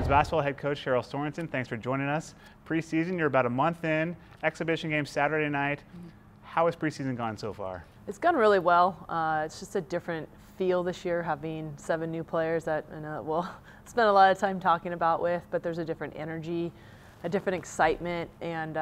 women's basketball head coach Cheryl Sorenson, thanks for joining us. Preseason, you're about a month in. Exhibition game Saturday night. How has preseason gone so far? It's gone really well. It's just a different feel this year, having 7 new players that I know we'll spend a lot of time talking about with, but there's a different energy, a different excitement, and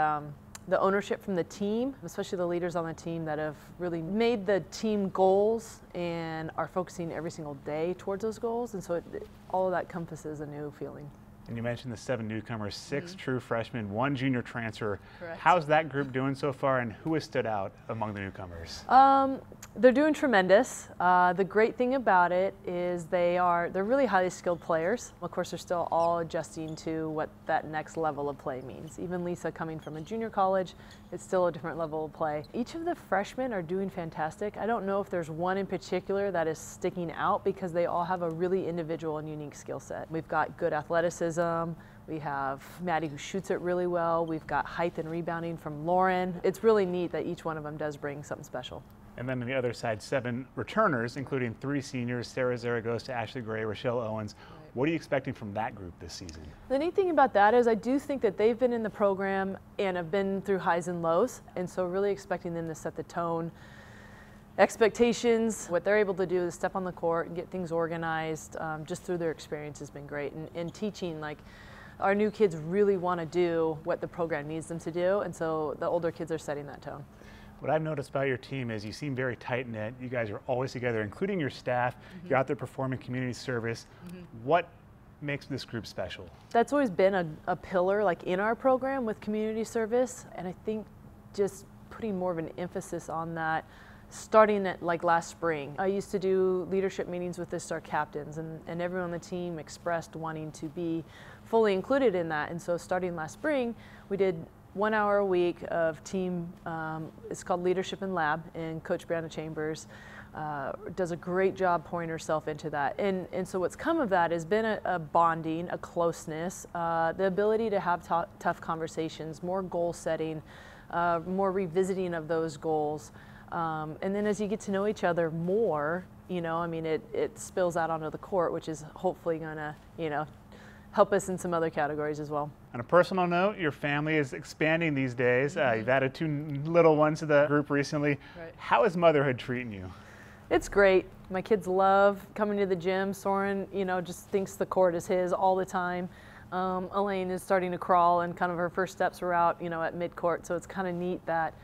the ownership from the team, especially the leaders on the team that have really made the team goals and are focusing every single day towards those goals. And so all of that encompasses a new feeling. And you mentioned the 7 newcomers, 6 true freshmen, 1 junior transfer. Correct. How's that group doing so far, and who has stood out among the newcomers? They're doing tremendous. The great thing about it is they're really highly skilled players. Of course, they're still all adjusting to what that next level of play means. Even Lisa coming from a junior college, it's still a different level of play. Each of the freshmen are doing fantastic. I don't know if there's one in particular that is sticking out because they all have a really individual and unique skill set. We've got good athleticism. We have Maddie who shoots it really well. We've got height and rebounding from Lauren. It's really neat that each one of them does bring something special. And then on the other side, 7 returners, including 3 seniors, Sarah Zaragoza, Ashley Gray, Rochelle Owens. Right. What are you expecting from that group this season? The neat thing about that is I do think that they've been in the program and have been through highs and lows, and so really expecting them to set the tone. Expectations, what they're able to do is step on the court and get things organized just through their experience has been great. And teaching, like, our new kids really want to do what the program needs them to do, and so the older kids are setting that tone. What I've noticed about your team is you seem very tight-knit. You guys are always together, including your staff. You're out there performing community service. What makes this group special? That's always been a pillar, like, in our program with community service, and I think just putting more of an emphasis on that starting at like last spring. I used to do leadership meetings with the star captains, and everyone on the team expressed wanting to be fully included in that. And so starting last spring, we did 1 hour a week of team, it's called Leadership in Lab, and Coach Brianna Chambers does a great job pouring herself into that. And so what's come of that has been a bonding, a closeness, the ability to have tough conversations, more goal setting, more revisiting of those goals. And then as you get to know each other more, you know, I mean, it spills out onto the court, which is hopefully gonna, you know, help us in some other categories as well. On a personal note, your family is expanding these days. You've added 2 little ones to the group recently. Right. How is motherhood treating you? It's great. My kids love coming to the gym. Soren, you know, just thinks the court is his all the time. Elaine is starting to crawl, and kind of her first steps are out, you know, at mid-court. So it's kind of neat that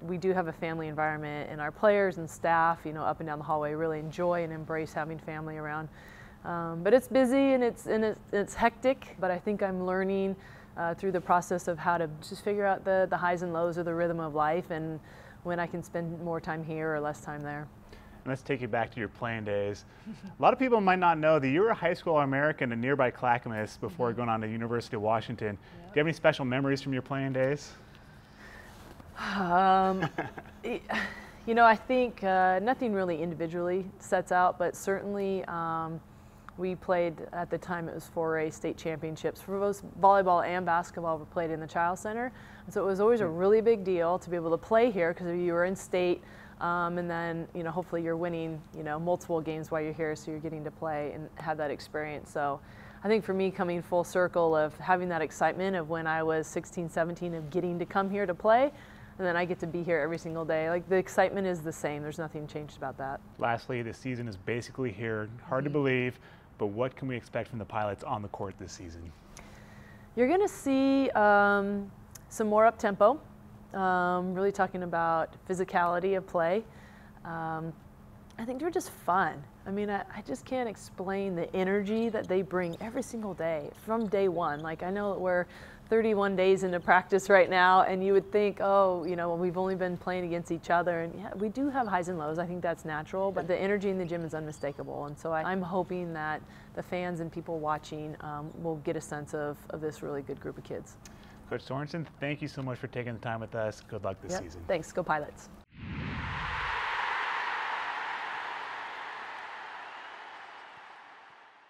we do have a family environment, and our players and staff, you know, up and down the hallway really enjoy and embrace having family around. But it's busy and it's hectic, but I think I'm learning through the process of how to just figure out the highs and lows of the rhythm of life, and when I can spend more time here or less time there. And let's take you back to your playing days. A lot of people might not know that you were a high school All-American in nearby Clackamas before going on to University of Washington. Yep. Do you have any special memories from your playing days? You know, I think nothing really individually sets out, but certainly we played, at the time it was 4A state championships for both volleyball and basketball. We played in the Child Center, and so it was always a really big deal to be able to play here because you were in state, and then, you know, hopefully you're winning, you know, multiple games while you're here, so you're getting to play and have that experience. So I think for me, coming full circle of having that excitement of when I was 16, 17 of getting to come here to play, and then I get to be here every single day. Like, the excitement is the same. There's nothing changed about that. Lastly, the season is basically here. Hard to believe, but what can we expect from the Pilots on the court this season? You're going to see some more up-tempo, really talking about physicality of play. I think they're just fun. I mean, I just can't explain the energy that they bring every single day from day one. Like, I know that we're 31 days into practice right now, and you would think, oh, you know, we've only been playing against each other, and yeah, we do have highs and lows. I think that's natural, but the energy in the gym is unmistakable, and so I'm hoping that the fans and people watching will get a sense of this really good group of kids. Coach Sorenson, thank you so much for taking the time with us. Good luck this season. Thanks. Go Pilots.